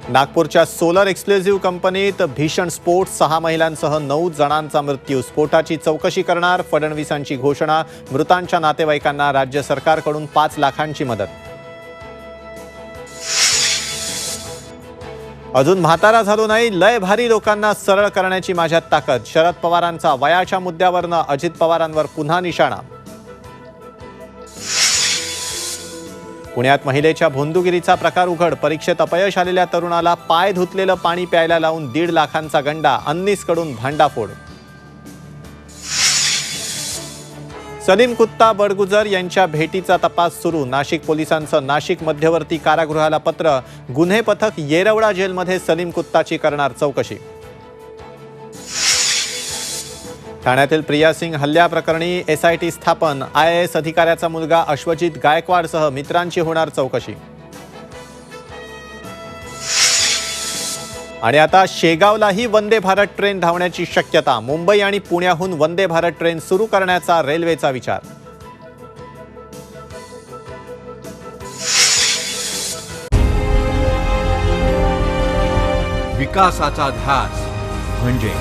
नागपूरच्या solar exclusive कंपनीत भीषण स्फोट, 6 महिलांसह 9 जणांचा मृत्यू. स्फोटाची चौकशी करणार फडणवीसांची घोषणा. मृतांच्या नातेवाईकांना राज्य सरकारकडून 5 लाखांची मदत. अजून म्हातारा झालो नाही, लय भारी लोकांना सरळ करण्याची माझ्यात ताकद. शरद पवारांचा वयाच्या मुद्द्यावरनं अजित पवारांवर पुन्हा निशाणा. पुण्यात महिलेच्या भोंदूगिरीचा प्रकार उघड. परीक्षेत अपयश आलेल्या तरुणाला पाय धुतलेलं पाणी प्यायला लावून 1.5 लाखांचा गंडा. अंनिसकडून भांडाफोड. सलीम कुत्ता बडगुजर यांच्या भेटीचा तपास सुरू. नाशिक पोलिसांचं नाशिक मध्यवर्ती कारागृहाला पत्र. गुन्हे पथक येरवडा जेलमध्ये सलीम कुत्ताची करणार चौकशी. ठाण्यातील प्रिया सिंग हल्ल्याप्रकरणी एसआयटी स्थापन. IAS अधिकाऱ्याचा मुलगा अश्वजित गायकवाडसह मित्रांची होणार चौकशी. आणि आता शेगावलाही वंदे भारत ट्रेन धावण्याची शक्यता. मुंबई आणि पुण्याहून वंदे भारत ट्रेन सुरू करण्याचा रेल्वेचा विचार. विकासाचा ध्यास म्हणजे